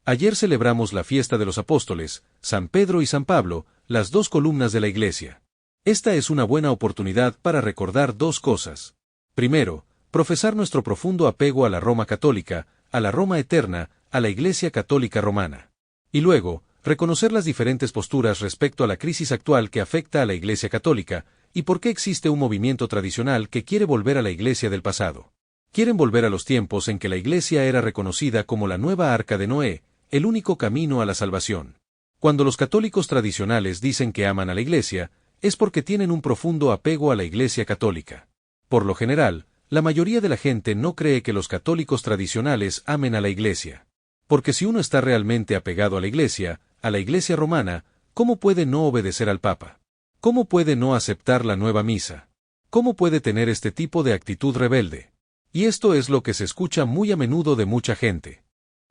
Ayer celebramos la fiesta de los apóstoles, San Pedro y San Pablo, las dos columnas de la Iglesia. Esta es una buena oportunidad para recordar dos cosas. Primero, profesar nuestro profundo apego a la Roma católica, a la Roma eterna, a la Iglesia católica romana. Y luego, reconocer las diferentes posturas respecto a la crisis actual que afecta a la Iglesia católica, y por qué existe un movimiento tradicional que quiere volver a la Iglesia del pasado. Quieren volver a los tiempos en que la Iglesia era reconocida como la nueva arca de Noé, el único camino a la salvación. Cuando los católicos tradicionales dicen que aman a la Iglesia, es porque tienen un profundo apego a la Iglesia católica. Por lo general, la mayoría de la gente no cree que los católicos tradicionales amen a la Iglesia. Porque si uno está realmente apegado a la Iglesia romana, ¿cómo puede no obedecer al Papa? ¿Cómo puede no aceptar la nueva misa? ¿Cómo puede tener este tipo de actitud rebelde? Y esto es lo que se escucha muy a menudo de mucha gente.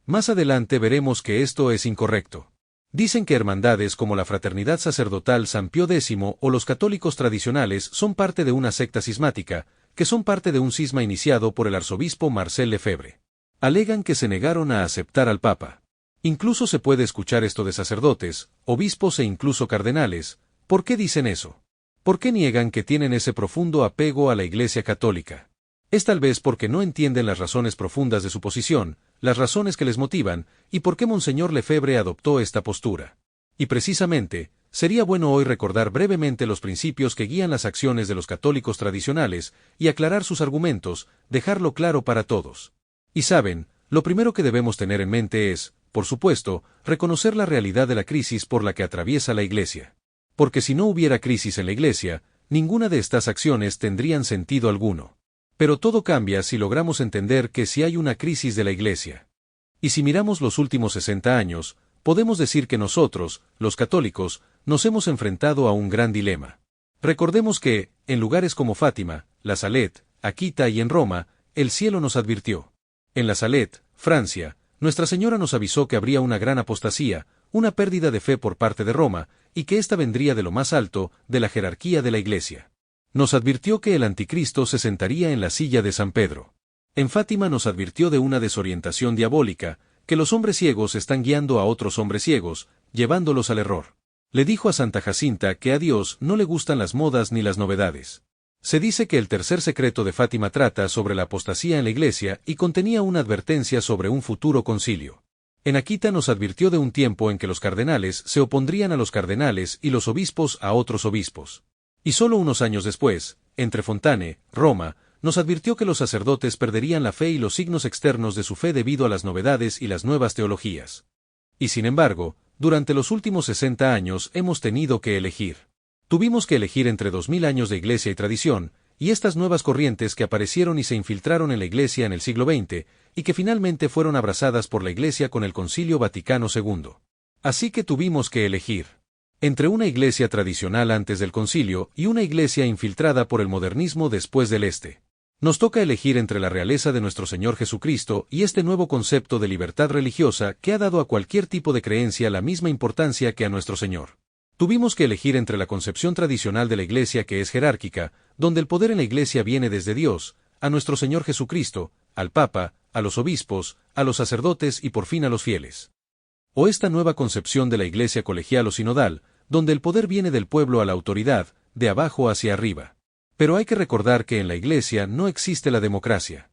Más adelante veremos que esto es incorrecto. Dicen que hermandades como la Fraternidad Sacerdotal San Pío X o los católicos tradicionales son parte de una secta cismática, que son parte de un cisma iniciado por el arzobispo Marcel Lefebvre. Alegan que se negaron a aceptar al Papa. Incluso se puede escuchar esto de sacerdotes, obispos e incluso cardenales. ¿Por qué dicen eso? ¿Por qué niegan que tienen ese profundo apego a la Iglesia católica? Es tal vez porque no entienden las razones profundas de su posición, las razones que les motivan, y por qué Monseñor Lefebvre adoptó esta postura. Y precisamente, sería bueno hoy recordar brevemente los principios que guían las acciones de los católicos tradicionales, y aclarar sus argumentos, dejarlo claro para todos. Y saben, lo primero que debemos tener en mente es, por supuesto, reconocer la realidad de la crisis por la que atraviesa la Iglesia. Porque si no hubiera crisis en la Iglesia, ninguna de estas acciones tendrían sentido alguno. Pero todo cambia si logramos entender que si hay una crisis de la Iglesia. Y si miramos los últimos 60 años, podemos decir que nosotros, los católicos, nos hemos enfrentado a un gran dilema. Recordemos que, en lugares como Fátima, La Salette, Akita y en Roma, el cielo nos advirtió. En La Salette, Francia, Nuestra Señora nos avisó que habría una gran apostasía, una pérdida de fe por parte de Roma, y que ésta vendría de lo más alto, de la jerarquía de la Iglesia. Nos advirtió que el anticristo se sentaría en la silla de San Pedro. En Fátima nos advirtió de una desorientación diabólica, que los hombres ciegos están guiando a otros hombres ciegos, llevándolos al error. Le dijo a Santa Jacinta que a Dios no le gustan las modas ni las novedades. Se dice que el tercer secreto de Fátima trata sobre la apostasía en la Iglesia y contenía una advertencia sobre un futuro concilio. En Akita nos advirtió de un tiempo en que los cardenales se opondrían a los cardenales y los obispos a otros obispos. Y solo unos años después, entre Fontane, Roma, nos advirtió que los sacerdotes perderían la fe y los signos externos de su fe debido a las novedades y las nuevas teologías. Y sin embargo, durante los últimos 60 años hemos tenido que elegir. Tuvimos que elegir entre 2000 años de Iglesia y tradición, y estas nuevas corrientes que aparecieron y se infiltraron en la Iglesia en el siglo XX, y que finalmente fueron abrazadas por la Iglesia con el Concilio Vaticano II. Así que tuvimos que elegir entre una iglesia tradicional antes del concilio y una iglesia infiltrada por el modernismo después del este. Nos toca elegir entre la realeza de nuestro Señor Jesucristo y este nuevo concepto de libertad religiosa que ha dado a cualquier tipo de creencia la misma importancia que a nuestro Señor. Tuvimos que elegir entre la concepción tradicional de la iglesia que es jerárquica, donde el poder en la iglesia viene desde Dios, a nuestro Señor Jesucristo, al Papa, a los obispos, a los sacerdotes y por fin a los fieles. O esta nueva concepción de la iglesia colegial o sinodal, donde el poder viene del pueblo a la autoridad, de abajo hacia arriba. Pero hay que recordar que en la Iglesia no existe la democracia.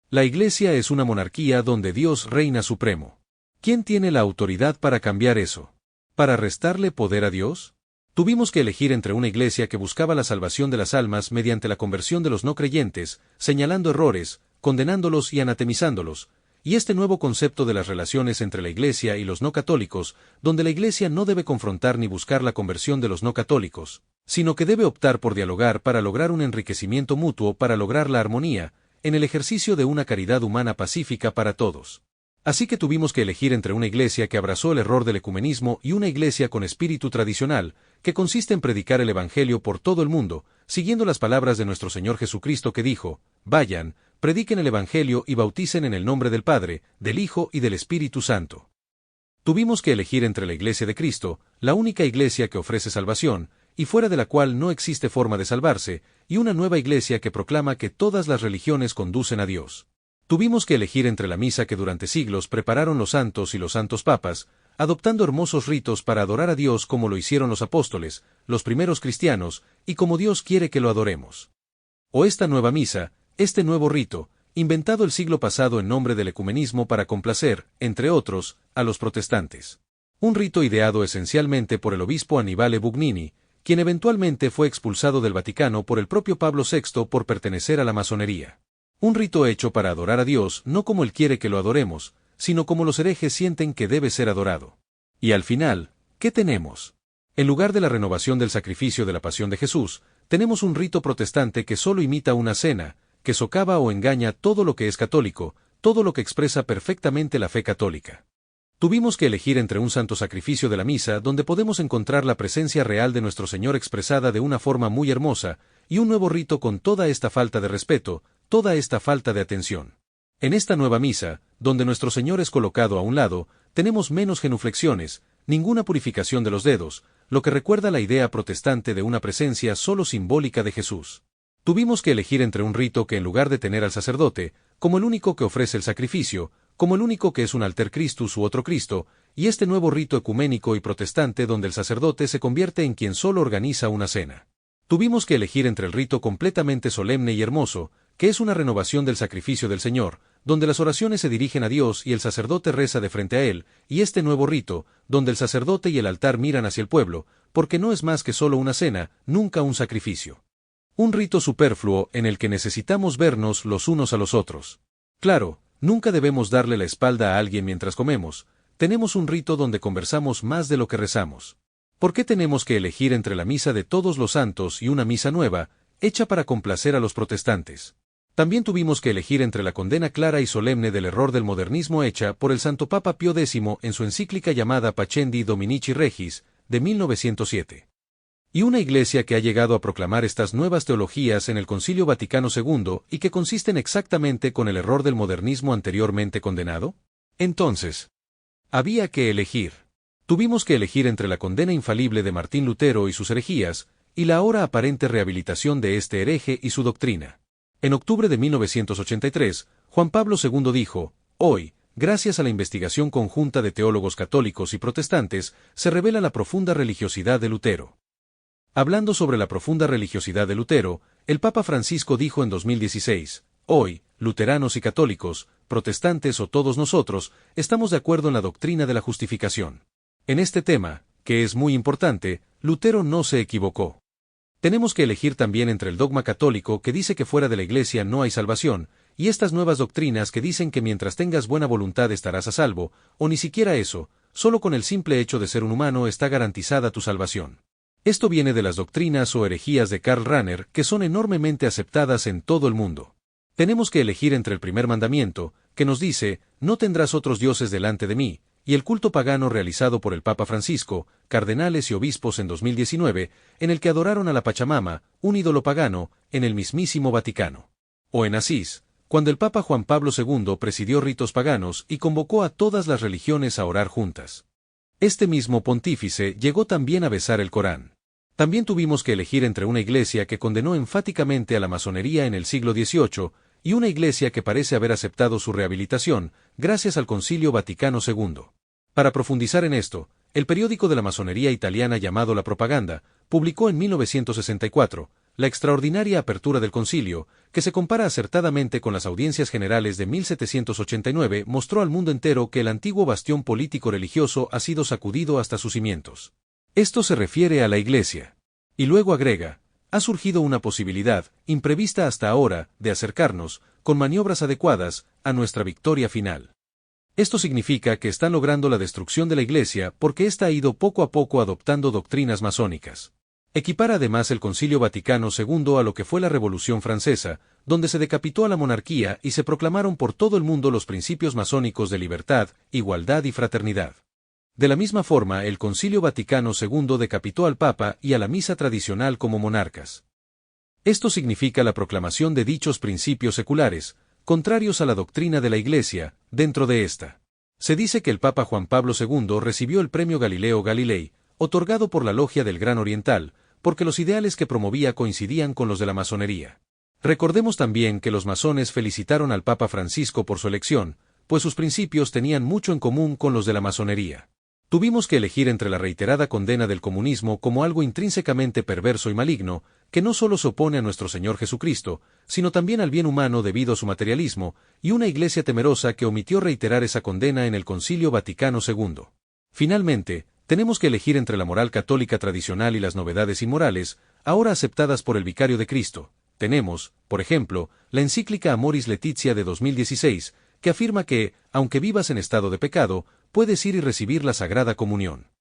La Iglesia es una monarquía donde Dios reina supremo. ¿Quién tiene la autoridad para cambiar eso? ¿Para restarle poder a Dios? Tuvimos que elegir entre una Iglesia que buscaba la salvación de las almas mediante la conversión de los no creyentes, señalando errores, condenándolos y anatemizándolos, y este nuevo concepto de las relaciones entre la Iglesia y los no católicos, donde la Iglesia no debe confrontar ni buscar la conversión de los no católicos, sino que debe optar por dialogar para lograr un enriquecimiento mutuo para lograr la armonía, en el ejercicio de una caridad humana pacífica para todos. Así que tuvimos que elegir entre una Iglesia que abrazó el error del ecumenismo y una Iglesia con espíritu tradicional, que consiste en predicar el Evangelio por todo el mundo, siguiendo las palabras de nuestro Señor Jesucristo que dijo: «Vayan, prediquen el Evangelio y bauticen en el nombre del Padre, del Hijo y del Espíritu Santo». Tuvimos que elegir entre la Iglesia de Cristo, la única Iglesia que ofrece salvación, y fuera de la cual no existe forma de salvarse, y una nueva Iglesia que proclama que todas las religiones conducen a Dios. Tuvimos que elegir entre la misa que durante siglos prepararon los santos y los santos papas, adoptando hermosos ritos para adorar a Dios como lo hicieron los apóstoles, los primeros cristianos, y como Dios quiere que lo adoremos. O esta nueva misa, este nuevo rito, inventado el siglo pasado en nombre del ecumenismo para complacer, entre otros, a los protestantes. Un rito ideado esencialmente por el obispo Annibale Bugnini, quien eventualmente fue expulsado del Vaticano por el propio Pablo VI por pertenecer a la masonería. Un rito hecho para adorar a Dios no como Él quiere que lo adoremos, sino como los herejes sienten que debe ser adorado. Y al final, ¿qué tenemos? En lugar de la renovación del sacrificio de la pasión de Jesús, tenemos un rito protestante que solo imita una cena, que socava o engaña todo lo que es católico, todo lo que expresa perfectamente la fe católica. Tuvimos que elegir entre un santo sacrificio de la misa donde podemos encontrar la presencia real de nuestro Señor expresada de una forma muy hermosa, y un nuevo rito con toda esta falta de respeto, toda esta falta de atención. En esta nueva misa, donde nuestro Señor es colocado a un lado, tenemos menos genuflexiones, ninguna purificación de los dedos, lo que recuerda la idea protestante de una presencia solo simbólica de Jesús. Tuvimos que elegir entre un rito que en lugar de tener al sacerdote, como el único que ofrece el sacrificio, como el único que es un alter Christus u otro Cristo, y este nuevo rito ecuménico y protestante donde el sacerdote se convierte en quien solo organiza una cena. Tuvimos que elegir entre el rito completamente solemne y hermoso, que es una renovación del sacrificio del Señor, donde las oraciones se dirigen a Dios y el sacerdote reza de frente a Él, y este nuevo rito, donde el sacerdote y el altar miran hacia el pueblo, porque no es más que solo una cena, nunca un sacrificio. Un rito superfluo en el que necesitamos vernos los unos a los otros. Claro, nunca debemos darle la espalda a alguien mientras comemos, tenemos un rito donde conversamos más de lo que rezamos. ¿Por qué tenemos que elegir entre la misa de todos los santos y una misa nueva, hecha para complacer a los protestantes? También tuvimos que elegir entre la condena clara y solemne del error del modernismo hecha por el Santo Papa Pío X en su encíclica llamada Pacendi Dominici Regis, de 1907. Y una iglesia que ha llegado a proclamar estas nuevas teologías en el Concilio Vaticano II y que consisten exactamente con el error del modernismo anteriormente condenado. Entonces, había que elegir. Tuvimos que elegir entre la condena infalible de Martín Lutero y sus herejías, y la ahora aparente rehabilitación de este hereje y su doctrina. En octubre de 1983, Juan Pablo II dijo: hoy, gracias a la investigación conjunta de teólogos católicos y protestantes, se revela la profunda religiosidad de Lutero. Hablando sobre la profunda religiosidad de Lutero, el Papa Francisco dijo en 2016, hoy, luteranos y católicos, protestantes o todos nosotros, estamos de acuerdo en la doctrina de la justificación. En este tema, que es muy importante, Lutero no se equivocó. Tenemos que elegir también entre el dogma católico que dice que fuera de la Iglesia no hay salvación, y estas nuevas doctrinas que dicen que mientras tengas buena voluntad estarás a salvo, o ni siquiera eso, solo con el simple hecho de ser un humano está garantizada tu salvación. Esto viene de las doctrinas o herejías de Karl Rahner que son enormemente aceptadas en todo el mundo. Tenemos que elegir entre el primer mandamiento, que nos dice, no tendrás otros dioses delante de mí, y el culto pagano realizado por el Papa Francisco, cardenales y obispos en 2019, en el que adoraron a la Pachamama, un ídolo pagano, en el mismísimo Vaticano. O en Asís, cuando el Papa Juan Pablo II presidió ritos paganos y convocó a todas las religiones a orar juntas. Este mismo pontífice llegó también a besar el Corán. También tuvimos que elegir entre una iglesia que condenó enfáticamente a la masonería en el siglo XVIII y una iglesia que parece haber aceptado su rehabilitación gracias al Concilio Vaticano II. Para profundizar en esto, el periódico de la masonería italiana llamado La Propaganda publicó en 1964 la extraordinaria apertura del concilio, que se compara acertadamente con las audiencias generales de 1789, mostró al mundo entero que el antiguo bastión político-religioso ha sido sacudido hasta sus cimientos. Esto se refiere a la Iglesia. Y luego agrega, ha surgido una posibilidad, imprevista hasta ahora, de acercarnos, con maniobras adecuadas, a nuestra victoria final. Esto significa que están logrando la destrucción de la Iglesia porque ésta ha ido poco a poco adoptando doctrinas masónicas. Equipara además el Concilio Vaticano II a lo que fue la Revolución Francesa, donde se decapitó a la monarquía y se proclamaron por todo el mundo los principios masónicos de libertad, igualdad y fraternidad. De la misma forma, el Concilio Vaticano II decapitó al Papa y a la misa tradicional como monarcas. Esto significa la proclamación de dichos principios seculares, contrarios a la doctrina de la Iglesia, dentro de esta. Se dice que el Papa Juan Pablo II recibió el premio Galileo Galilei, otorgado por la Logia del Gran Oriental, porque los ideales que promovía coincidían con los de la masonería. Recordemos también que los masones felicitaron al Papa Francisco por su elección, pues sus principios tenían mucho en común con los de la masonería. Tuvimos que elegir entre la reiterada condena del comunismo como algo intrínsecamente perverso y maligno, que no solo se opone a nuestro Señor Jesucristo, sino también al bien humano debido a su materialismo, y una Iglesia temerosa que omitió reiterar esa condena en el Concilio Vaticano II. Finalmente, tenemos que elegir entre la moral católica tradicional y las novedades inmorales, ahora aceptadas por el Vicario de Cristo. Tenemos, por ejemplo, la encíclica Amoris Laetitia de 2016, que afirma que, aunque vivas en estado de pecado, puedes ir y recibir la Sagrada Comunión.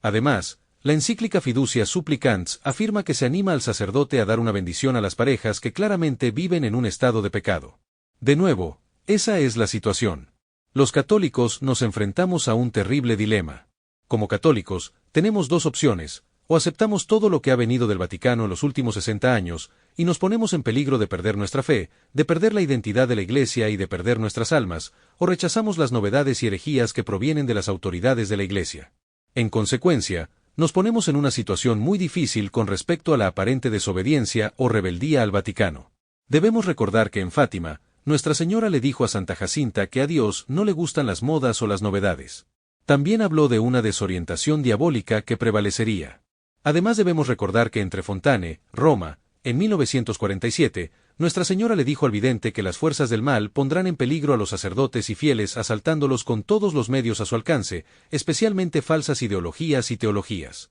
Además, la encíclica Fiducia Supplicans afirma que se anima al sacerdote a dar una bendición a las parejas que claramente viven en un estado de pecado. De nuevo, esa es la situación. Los católicos nos enfrentamos a un terrible dilema. Como católicos, tenemos dos opciones: o aceptamos todo lo que ha venido del Vaticano en los últimos 60 años, y nos ponemos en peligro de perder nuestra fe, de perder la identidad de la Iglesia y de perder nuestras almas, o rechazamos las novedades y herejías que provienen de las autoridades de la Iglesia. En consecuencia, nos ponemos en una situación muy difícil con respecto a la aparente desobediencia o rebeldía al Vaticano. Debemos recordar que en Fátima, Nuestra Señora le dijo a Santa Jacinta que a Dios no le gustan las modas o las novedades. También habló de una desorientación diabólica que prevalecería. Además debemos recordar que entre Fontane, Roma, en 1947, Nuestra Señora le dijo al vidente que las fuerzas del mal pondrán en peligro a los sacerdotes y fieles asaltándolos con todos los medios a su alcance, especialmente falsas ideologías y teologías.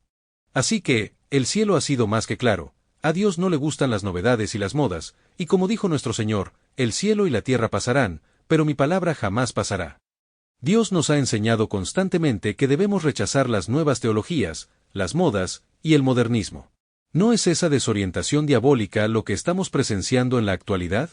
Así que, el cielo ha sido más que claro: a Dios no le gustan las novedades y las modas, y como dijo nuestro Señor, el cielo y la tierra pasarán, pero mi palabra jamás pasará. Dios nos ha enseñado constantemente que debemos rechazar las nuevas teologías, las modas y el modernismo. ¿No es esa desorientación diabólica lo que estamos presenciando en la actualidad?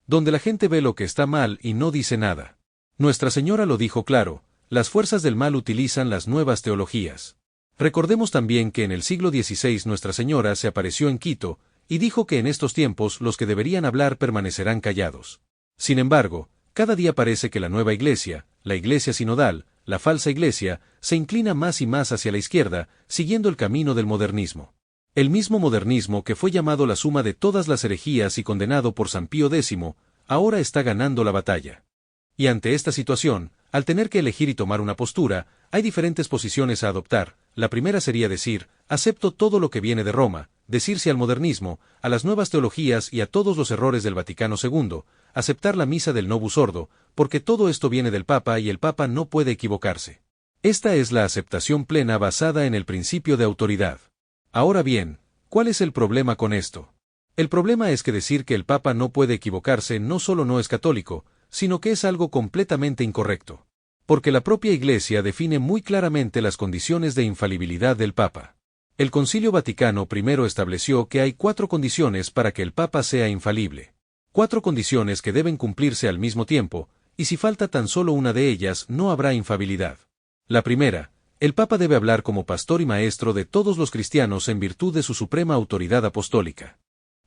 Donde la gente ve lo que está mal y no dice nada. Nuestra Señora lo dijo claro: las fuerzas del mal utilizan las nuevas teologías. Recordemos también que en el siglo XVI Nuestra Señora se apareció en Quito, y dijo que en estos tiempos los que deberían hablar permanecerán callados. Sin embargo, cada día parece que la nueva iglesia, la iglesia sinodal, la falsa iglesia, se inclina más y más hacia la izquierda, siguiendo el camino del modernismo. El mismo modernismo que fue llamado la suma de todas las herejías y condenado por San Pío X, ahora está ganando la batalla. Y ante esta situación, al tener que elegir y tomar una postura, hay diferentes posiciones a adoptar. La primera sería decir: acepto todo lo que viene de Roma, decirse al modernismo, a las nuevas teologías y a todos los errores del Vaticano II, aceptar la misa del Novus Ordo, porque todo esto viene del Papa y el Papa no puede equivocarse. Esta es la aceptación plena basada en el principio de autoridad. Ahora bien, ¿cuál es el problema con esto? El problema es que decir que el Papa no puede equivocarse no solo no es católico, sino que es algo completamente incorrecto. Porque la propia Iglesia define muy claramente las condiciones de infalibilidad del Papa. El Concilio Vaticano I estableció que hay 4 condiciones para que el Papa sea infalible. 4 condiciones que deben cumplirse al mismo tiempo, y si falta tan solo una de ellas no habrá infalibilidad. La primera: el Papa debe hablar como pastor y maestro de todos los cristianos en virtud de su suprema autoridad apostólica.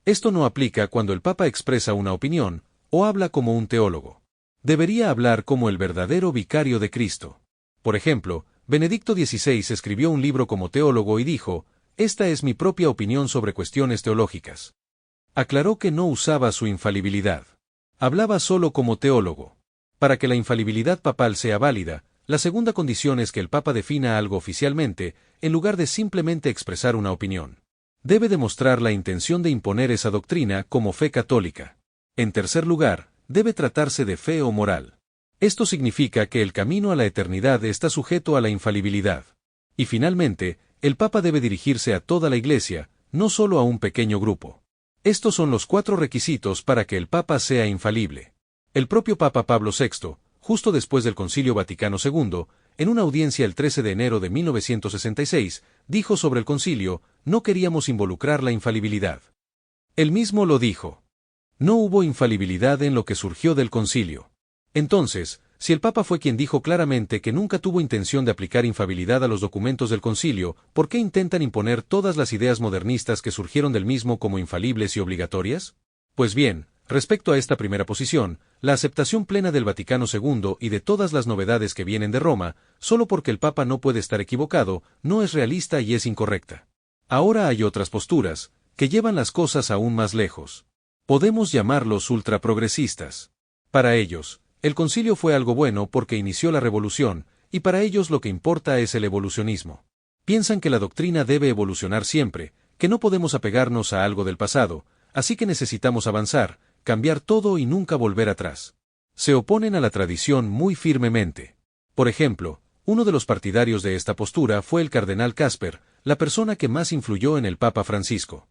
Esto no aplica cuando el Papa expresa una opinión, o habla como un teólogo. Debería hablar como el verdadero vicario de Cristo. Por ejemplo, Benedicto XVI escribió un libro como teólogo y dijo: esta es mi propia opinión sobre cuestiones teológicas. Aclaró que no usaba su infalibilidad. Hablaba solo como teólogo. Para que la infalibilidad papal sea válida, la segunda condición es que el Papa defina algo oficialmente, en lugar de simplemente expresar una opinión. Debe demostrar la intención de imponer esa doctrina como fe católica. En tercer lugar, debe tratarse de fe o moral. Esto significa que el camino a la eternidad está sujeto a la infalibilidad. Y finalmente, el Papa debe dirigirse a toda la Iglesia, no solo a un pequeño grupo. Estos son los 4 requisitos para que el Papa sea infalible. El propio Papa Pablo VI, justo después del Concilio Vaticano II, en una audiencia el 13 de enero de 1966, dijo sobre el concilio: no queríamos involucrar la infalibilidad. Él mismo lo dijo. No hubo infalibilidad en lo que surgió del concilio. Entonces, si el Papa fue quien dijo claramente que nunca tuvo intención de aplicar infalibilidad a los documentos del concilio, ¿por qué intentan imponer todas las ideas modernistas que surgieron del mismo como infalibles y obligatorias? Pues bien, respecto a esta primera posición, la aceptación plena del Vaticano II y de todas las novedades que vienen de Roma, solo porque el Papa no puede estar equivocado, no es realista y es incorrecta. Ahora hay otras posturas, que llevan las cosas aún más lejos. Podemos llamarlos ultraprogresistas. Para ellos, el concilio fue algo bueno porque inició la revolución, y para ellos lo que importa es el evolucionismo. Piensan que la doctrina debe evolucionar siempre, que no podemos apegarnos a algo del pasado, así que necesitamos avanzar, cambiar todo y nunca volver atrás. Se oponen a la tradición muy firmemente. Por ejemplo, uno de los partidarios de esta postura fue el cardenal Casper, la persona que más influyó en el Papa Francisco.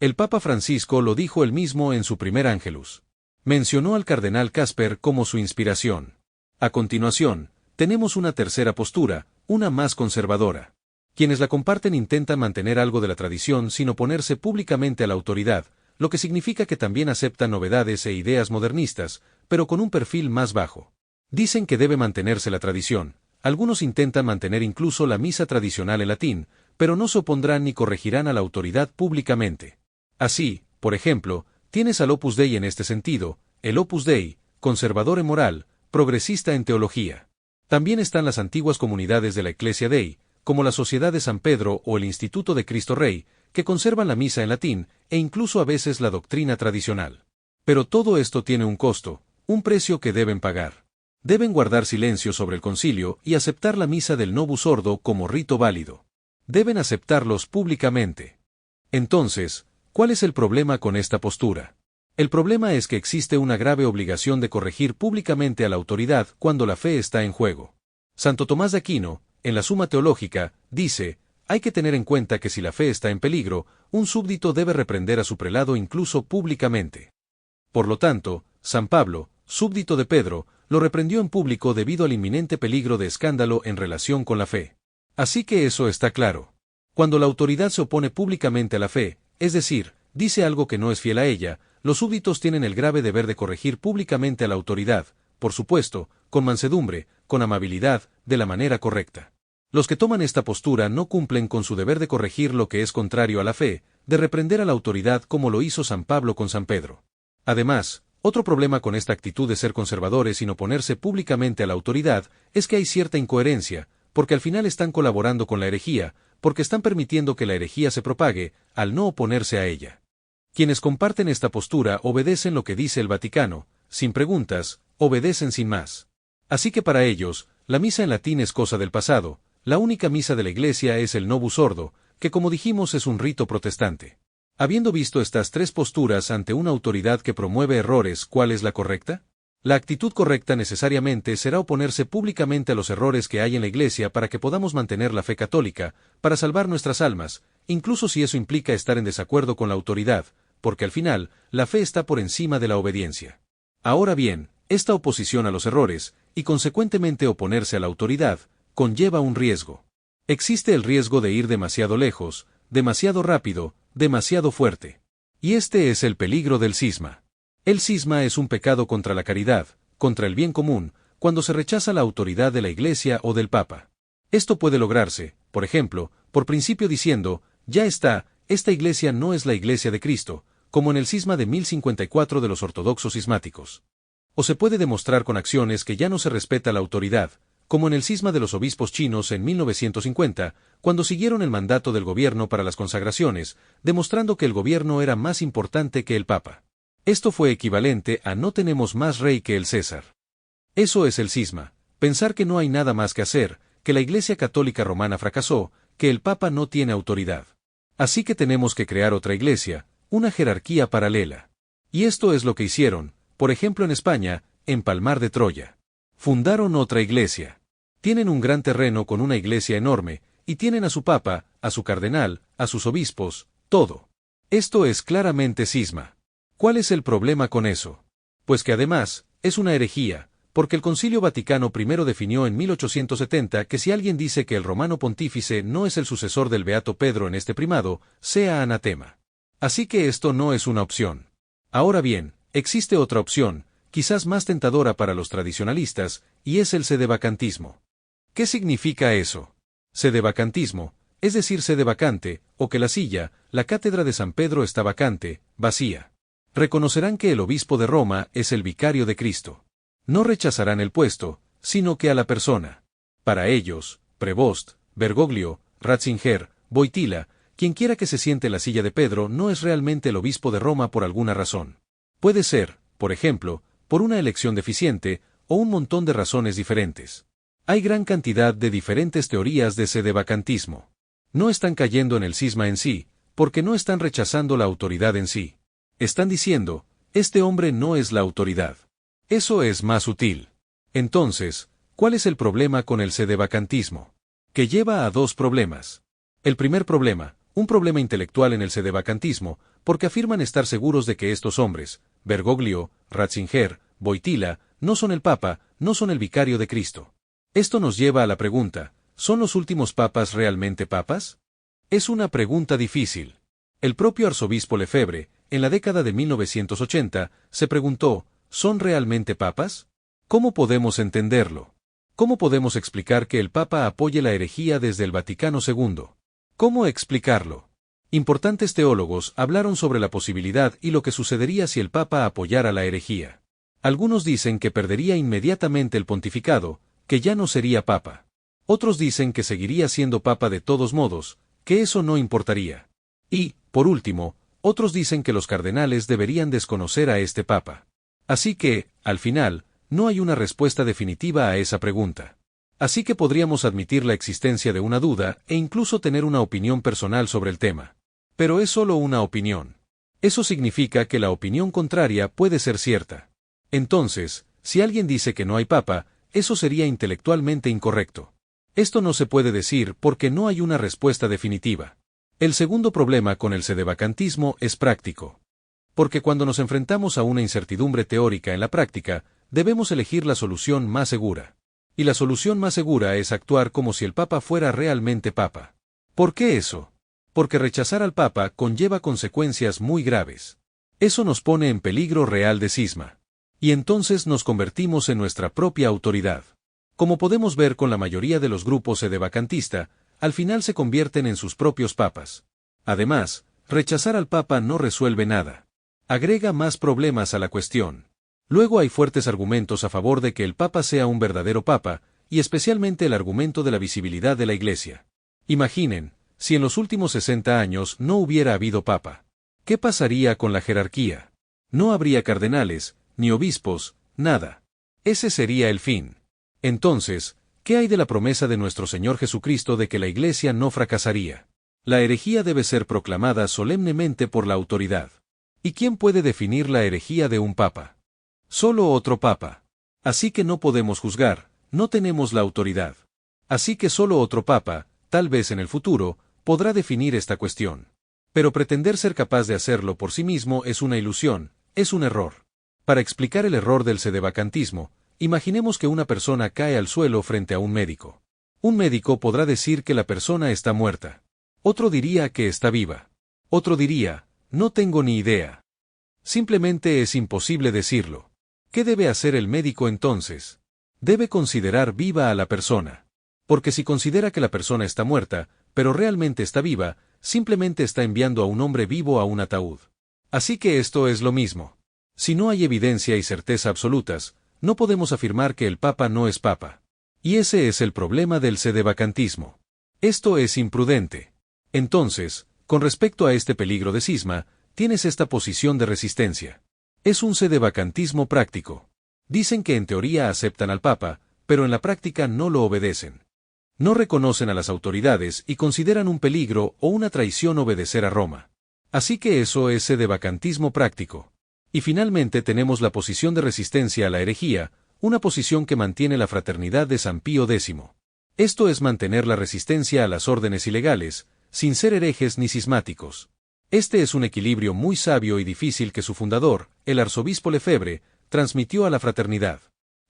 El Papa Francisco lo dijo él mismo en su primer Ángelus. Mencionó al cardenal Casper como su inspiración. A continuación, tenemos una tercera postura, una más conservadora. Quienes la comparten intentan mantener algo de la tradición sin oponerse públicamente a la autoridad, lo que significa que también aceptan novedades e ideas modernistas, pero con un perfil más bajo. Dicen que debe mantenerse la tradición. Algunos intentan mantener incluso la misa tradicional en latín, pero no se opondrán ni corregirán a la autoridad públicamente. Así, por ejemplo, tienes al Opus Dei en este sentido, el Opus Dei, conservador en moral, progresista en teología. También están las antiguas comunidades de la Ecclesia Dei, como la Sociedad de San Pedro o el Instituto de Cristo Rey, que conservan la misa en latín, e incluso a veces la doctrina tradicional. Pero todo esto tiene un costo, un precio que deben pagar. Deben guardar silencio sobre el concilio y aceptar la misa del Novus Ordo como rito válido. Deben aceptarlos públicamente. Entonces, ¿cuál es el problema con esta postura? El problema es que existe una grave obligación de corregir públicamente a la autoridad cuando la fe está en juego. Santo Tomás de Aquino, en la Suma Teológica, dice, hay que tener en cuenta que si la fe está en peligro, un súbdito debe reprender a su prelado incluso públicamente. Por lo tanto, San Pablo, súbdito de Pedro, lo reprendió en público debido al inminente peligro de escándalo en relación con la fe. Así que eso está claro. Cuando la autoridad se opone públicamente a la fe, es decir, dice algo que no es fiel a ella, los súbditos tienen el grave deber de corregir públicamente a la autoridad, por supuesto, con mansedumbre, con amabilidad, de la manera correcta. Los que toman esta postura no cumplen con su deber de corregir lo que es contrario a la fe, de reprender a la autoridad como lo hizo San Pablo con San Pedro. Además, otro problema con esta actitud de ser conservadores sin oponerse públicamente a la autoridad es que hay cierta incoherencia, porque al final están colaborando con la herejía, porque están permitiendo que la herejía se propague, al no oponerse a ella. Quienes comparten esta postura obedecen lo que dice el Vaticano, sin preguntas, obedecen sin más. Así que para ellos, la misa en latín es cosa del pasado, la única misa de la Iglesia es el Novus Ordo, que como dijimos es un rito protestante. Habiendo visto estas tres posturas ante una autoridad que promueve errores, ¿cuál es la correcta? La actitud correcta necesariamente será oponerse públicamente a los errores que hay en la Iglesia para que podamos mantener la fe católica, para salvar nuestras almas, incluso si eso implica estar en desacuerdo con la autoridad, porque al final, la fe está por encima de la obediencia. Ahora bien, esta oposición a los errores, y consecuentemente oponerse a la autoridad, conlleva un riesgo. Existe el riesgo de ir demasiado lejos, demasiado rápido, demasiado fuerte. Y este es el peligro del cisma. El cisma es un pecado contra la caridad, contra el bien común, cuando se rechaza la autoridad de la Iglesia o del Papa. Esto puede lograrse, por ejemplo, por principio diciendo, ya está, esta Iglesia no es la Iglesia de Cristo, como en el cisma de 1054 de los ortodoxos cismáticos. O se puede demostrar con acciones que ya no se respeta la autoridad, como en el cisma de los obispos chinos en 1950, cuando siguieron el mandato del gobierno para las consagraciones, demostrando que el gobierno era más importante que el Papa. Esto fue equivalente a no tenemos más rey que el César. Eso es el cisma, pensar que no hay nada más que hacer, que la Iglesia Católica Romana fracasó, que el Papa no tiene autoridad. Así que tenemos que crear otra iglesia, una jerarquía paralela. Y esto es lo que hicieron, por ejemplo en España, en Palmar de Troya. Fundaron otra iglesia. Tienen un gran terreno con una iglesia enorme, y tienen a su papa, a su cardenal, a sus obispos, todo. Esto es claramente cisma. ¿Cuál es el problema con eso? Pues que además, es una herejía, porque el Concilio Vaticano I definió en 1870 que si alguien dice que el romano pontífice no es el sucesor del beato Pedro en este primado, sea anatema. Así que esto no es una opción. Ahora bien, existe otra opción, quizás más tentadora para los tradicionalistas, y es el sedevacantismo. ¿Qué significa eso? Sedevacantismo, es decir sede vacante, o que la silla, la cátedra de San Pedro está vacante, vacía. Reconocerán que el obispo de Roma es el vicario de Cristo. No rechazarán el puesto, sino que a la persona. Para ellos, Prevost, Bergoglio, Ratzinger, Wojtyla, quienquiera que se siente en la silla de Pedro no es realmente el obispo de Roma por alguna razón. Puede ser, por ejemplo, por una elección deficiente, o un montón de razones diferentes. Hay gran cantidad de diferentes teorías de sedevacantismo. No están cayendo en el cisma en sí, porque no están rechazando la autoridad en sí. Están diciendo, este hombre no es la autoridad. Eso es más útil. Entonces, ¿cuál es el problema con el sedevacantismo? Que lleva a dos problemas. El primer problema, un problema intelectual en el sedevacantismo, porque afirman estar seguros de que estos hombres, Bergoglio, Ratzinger, Wojtyla, no son el Papa, no son el vicario de Cristo. Esto nos lleva a la pregunta, ¿son los últimos papas realmente papas? Es una pregunta difícil. El propio arzobispo Lefebvre, en la década de 1980, se preguntó, ¿son realmente papas? ¿Cómo podemos entenderlo? ¿Cómo podemos explicar que el Papa apoye la herejía desde el Vaticano II? ¿Cómo explicarlo? Importantes teólogos hablaron sobre la posibilidad y lo que sucedería si el Papa apoyara la herejía. Algunos dicen que perdería inmediatamente el pontificado, que ya no sería Papa. Otros dicen que seguiría siendo Papa de todos modos, que eso no importaría. Y, por último, otros dicen que los cardenales deberían desconocer a este Papa. Así que, al final, no hay una respuesta definitiva a esa pregunta. Así que podríamos admitir la existencia de una duda e incluso tener una opinión personal sobre el tema. Pero es solo una opinión. Eso significa que la opinión contraria puede ser cierta. Entonces, si alguien dice que no hay Papa, eso sería intelectualmente incorrecto. Esto no se puede decir porque no hay una respuesta definitiva. El segundo problema con el sedevacantismo es práctico. Porque cuando nos enfrentamos a una incertidumbre teórica en la práctica, debemos elegir la solución más segura. Y la solución más segura es actuar como si el Papa fuera realmente Papa. ¿Por qué eso? Porque rechazar al Papa conlleva consecuencias muy graves. Eso nos pone en peligro real de cisma. Y entonces nos convertimos en nuestra propia autoridad. Como podemos ver con la mayoría de los grupos sedevacantista, al final se convierten en sus propios papas. Además, rechazar al Papa no resuelve nada. Agrega más problemas a la cuestión. Luego hay fuertes argumentos a favor de que el Papa sea un verdadero Papa, y especialmente el argumento de la visibilidad de la Iglesia. Imaginen, si en los últimos 60 años no hubiera habido Papa. ¿Qué pasaría con la jerarquía? No habría cardenales, ni obispos, nada. Ese sería el fin. Entonces, ¿qué hay de la promesa de nuestro Señor Jesucristo de que la Iglesia no fracasaría? La herejía debe ser proclamada solemnemente por la autoridad. ¿Y quién puede definir la herejía de un Papa? Solo otro Papa. Así que no podemos juzgar, no tenemos la autoridad. Así que solo otro Papa, tal vez en el futuro, podrá definir esta cuestión. Pero pretender ser capaz de hacerlo por sí mismo es una ilusión, es un error. Para explicar el error del sedevacantismo, imaginemos que una persona cae al suelo frente a un médico. Un médico podrá decir que la persona está muerta. Otro diría que está viva. Otro diría, no tengo ni idea. Simplemente es imposible decirlo. ¿Qué debe hacer el médico entonces? Debe considerar viva a la persona. Porque si considera que la persona está muerta, pero realmente está viva, simplemente está enviando a un hombre vivo a un ataúd. Así que esto es lo mismo. Si no hay evidencia y certeza absolutas, no podemos afirmar que el Papa no es Papa. Y ese es el problema del sedevacantismo. Esto es imprudente. Entonces, con respecto a este peligro de cisma, tienes esta posición de resistencia. Es un sedevacantismo práctico. Dicen que en teoría aceptan al Papa, pero en la práctica no lo obedecen. No reconocen a las autoridades y consideran un peligro o una traición obedecer a Roma. Así que eso es sedevacantismo práctico. Y finalmente tenemos la posición de resistencia a la herejía, una posición que mantiene la fraternidad de San Pío X. Esto es mantener la resistencia a las órdenes ilegales, sin ser herejes ni cismáticos. Este es un equilibrio muy sabio y difícil que su fundador, el arzobispo Lefebvre, transmitió a la fraternidad.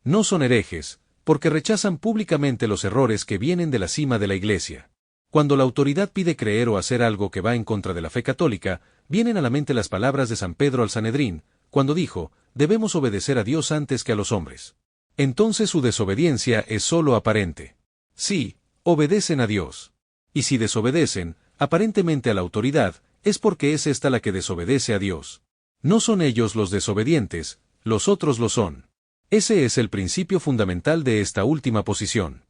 No son herejes, porque rechazan públicamente los errores que vienen de la cima de la Iglesia. Cuando la autoridad pide creer o hacer algo que va en contra de la fe católica, vienen a la mente las palabras de San Pedro al Sanedrín, cuando dijo, debemos obedecer a Dios antes que a los hombres. Entonces su desobediencia es solo aparente. Sí, obedecen a Dios. Y si desobedecen, aparentemente a la autoridad, es porque es esta la que desobedece a Dios. No son ellos los desobedientes, los otros lo son. Ese es el principio fundamental de esta última posición.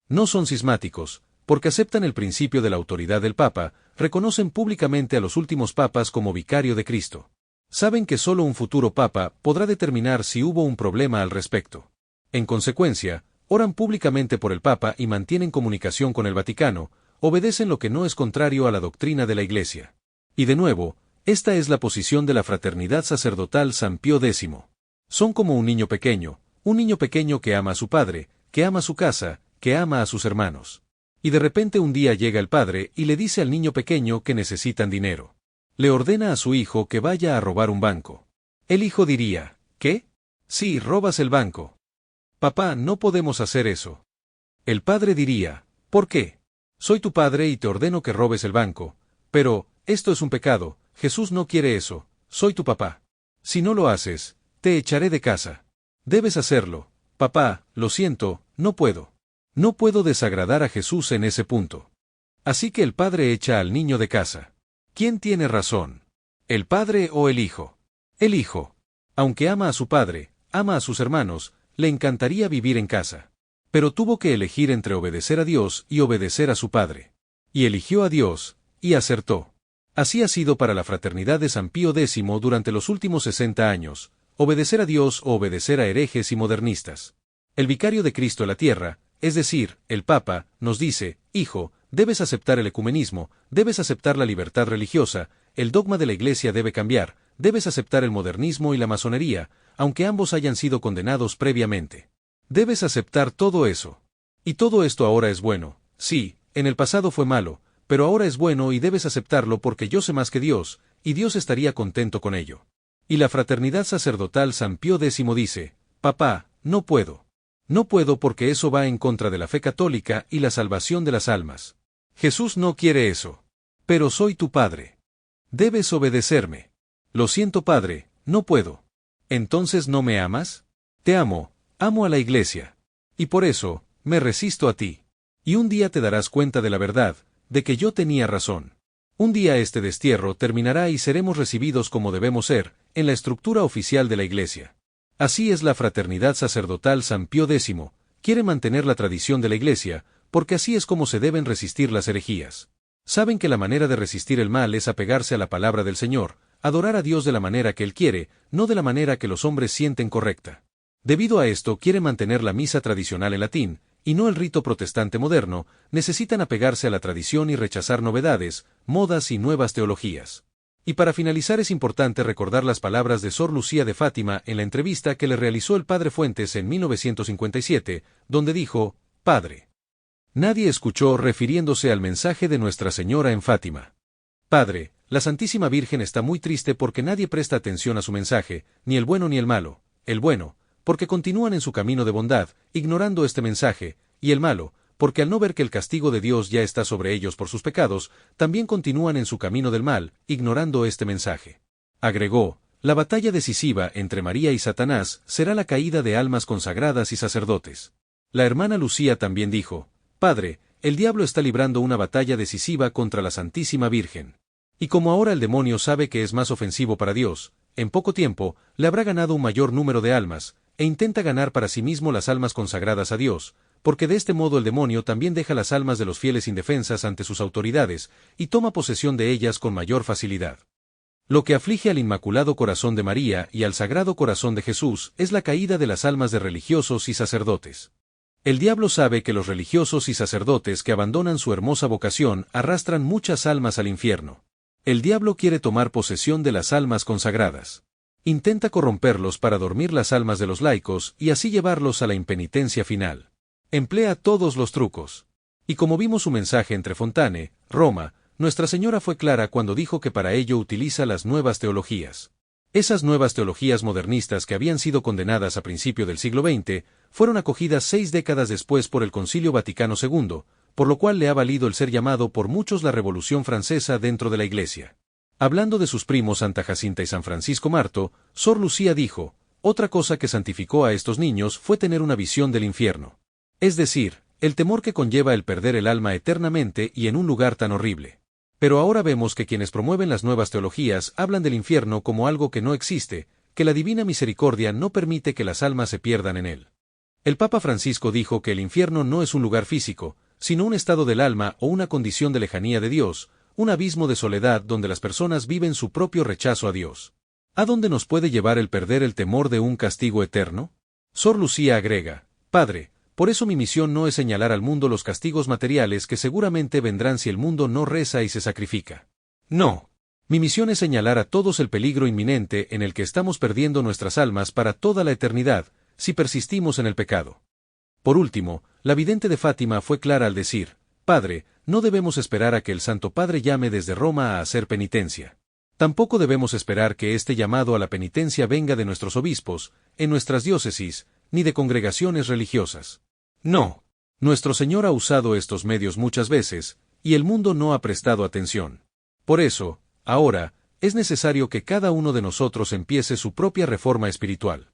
No son cismáticos, porque aceptan el principio de la autoridad del Papa, reconocen públicamente a los últimos papas como vicario de Cristo. Saben que solo un futuro papa podrá determinar si hubo un problema al respecto. En consecuencia, oran públicamente por el papa y mantienen comunicación con el Vaticano, obedecen lo que no es contrario a la doctrina de la Iglesia. Y de nuevo, esta es la posición de la Fraternidad Sacerdotal San Pío X. Son como un niño pequeño que ama a su padre, que ama su casa, que ama a sus hermanos. Y de repente un día llega el padre y le dice al niño pequeño que necesitan dinero. Le ordena a su hijo que vaya a robar un banco. El hijo diría, ¿qué? Sí, robas el banco. Papá, no podemos hacer eso. El padre diría, ¿por qué? Soy tu padre y te ordeno que robes el banco. Pero, esto es un pecado, Jesús no quiere eso, soy tu papá. Si no lo haces, te echaré de casa. Debes hacerlo. Papá, lo siento, no puedo. No puedo desagradar a Jesús en ese punto. Así que el padre echa al niño de casa. ¿Quién tiene razón? ¿El padre o el hijo? El hijo. Aunque ama a su padre, ama a sus hermanos, le encantaría vivir en casa. Pero tuvo que elegir entre obedecer a Dios y obedecer a su padre. Y eligió a Dios, y acertó. Así ha sido para la Fraternidad de San Pío X durante los últimos 60 años, obedecer a Dios o obedecer a herejes y modernistas. El vicario de Cristo en la tierra, es decir, el Papa, nos dice, hijo, debes aceptar el ecumenismo, debes aceptar la libertad religiosa, el dogma de la Iglesia debe cambiar, debes aceptar el modernismo y la masonería, aunque ambos hayan sido condenados previamente. Debes aceptar todo eso. Y todo esto ahora es bueno, sí, en el pasado fue malo, pero ahora es bueno y debes aceptarlo porque yo sé más que Dios, y Dios estaría contento con ello. Y la Fraternidad Sacerdotal San Pío X dice, papá, no puedo. No puedo porque eso va en contra de la fe católica y la salvación de las almas. Jesús no quiere eso. Pero soy tu padre. Debes obedecerme. Lo siento, padre, no puedo. ¿Entonces no me amas? Te amo, amo a la Iglesia. Y por eso, me resisto a ti. Y un día te darás cuenta de la verdad, de que yo tenía razón. Un día este destierro terminará y seremos recibidos como debemos ser, en la estructura oficial de la Iglesia. Así es la Fraternidad Sacerdotal San Pío X, quiere mantener la tradición de la Iglesia, porque así es como se deben resistir las herejías. Saben que la manera de resistir el mal es apegarse a la palabra del Señor, adorar a Dios de la manera que Él quiere, no de la manera que los hombres sienten correcta. Debido a esto quiere mantener la misa tradicional en latín, y no el rito protestante moderno, necesitan apegarse a la tradición y rechazar novedades, modas y nuevas teologías. Y para finalizar es importante recordar las palabras de Sor Lucía de Fátima en la entrevista que le realizó el padre Fuentes en 1957, donde dijo, «Padre. Nadie escuchó refiriéndose al mensaje de Nuestra Señora en Fátima. Padre, la Santísima Virgen está muy triste porque nadie presta atención a su mensaje, ni el bueno ni el malo, el bueno, porque continúan en su camino de bondad, ignorando este mensaje, y el malo, porque al no ver que el castigo de Dios ya está sobre ellos por sus pecados, también continúan en su camino del mal, ignorando este mensaje». Agregó, la batalla decisiva entre María y Satanás será la caída de almas consagradas y sacerdotes. La hermana Lucía también dijo, Padre, el diablo está librando una batalla decisiva contra la Santísima Virgen. Y como ahora el demonio sabe que es más ofensivo para Dios, en poco tiempo, le habrá ganado un mayor número de almas, e intenta ganar para sí mismo las almas consagradas a Dios, porque de este modo el demonio también deja las almas de los fieles indefensas ante sus autoridades, y toma posesión de ellas con mayor facilidad. Lo que aflige al Inmaculado Corazón de María y al Sagrado Corazón de Jesús es la caída de las almas de religiosos y sacerdotes. El diablo sabe que los religiosos y sacerdotes que abandonan su hermosa vocación arrastran muchas almas al infierno. El diablo quiere tomar posesión de las almas consagradas. Intenta corromperlos para dormir las almas de los laicos y así llevarlos a la impenitencia final. Emplea todos los trucos. Y como vimos su mensaje entre Fontane, Roma, Nuestra Señora fue clara cuando dijo que para ello utiliza las nuevas teologías. Esas nuevas teologías modernistas que habían sido condenadas a principio del siglo XX, fueron acogidas 6 décadas después por el Concilio Vaticano II, por lo cual le ha valido el ser llamado por muchos la Revolución Francesa dentro de la Iglesia. Hablando de sus primos Santa Jacinta y San Francisco Marto, Sor Lucía dijo, otra cosa que santificó a estos niños fue tener una visión del infierno. Es decir, el temor que conlleva el perder el alma eternamente y en un lugar tan horrible. Pero ahora vemos que quienes promueven las nuevas teologías hablan del infierno como algo que no existe, que la divina misericordia no permite que las almas se pierdan en él. El Papa Francisco dijo que el infierno no es un lugar físico, sino un estado del alma o una condición de lejanía de Dios, un abismo de soledad donde las personas viven su propio rechazo a Dios. ¿A dónde nos puede llevar el perder el temor de un castigo eterno? Sor Lucía agrega, Padre, por eso mi misión no es señalar al mundo los castigos materiales que seguramente vendrán si el mundo no reza y se sacrifica. No. Mi misión es señalar a todos el peligro inminente en el que estamos perdiendo nuestras almas para toda la eternidad, si persistimos en el pecado. Por último, la vidente de Fátima fue clara al decir, Padre, no debemos esperar a que el Santo Padre llame desde Roma a hacer penitencia. Tampoco debemos esperar que este llamado a la penitencia venga de nuestros obispos, en nuestras diócesis, ni de congregaciones religiosas. No. Nuestro Señor ha usado estos medios muchas veces, y el mundo no ha prestado atención. Por eso, ahora, es necesario que cada uno de nosotros empiece su propia reforma espiritual.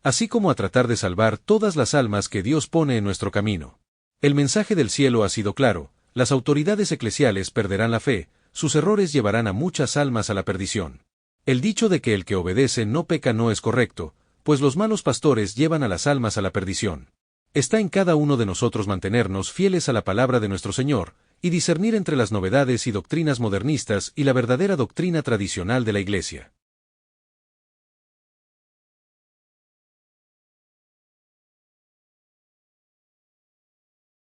Así como a tratar de salvar todas las almas que Dios pone en nuestro camino. El mensaje del cielo ha sido claro, las autoridades eclesiales perderán la fe, sus errores llevarán a muchas almas a la perdición. El dicho de que el que obedece no peca no es correcto, pues los malos pastores llevan a las almas a la perdición. Está en cada uno de nosotros mantenernos fieles a la palabra de nuestro Señor, y discernir entre las novedades y doctrinas modernistas y la verdadera doctrina tradicional de la Iglesia.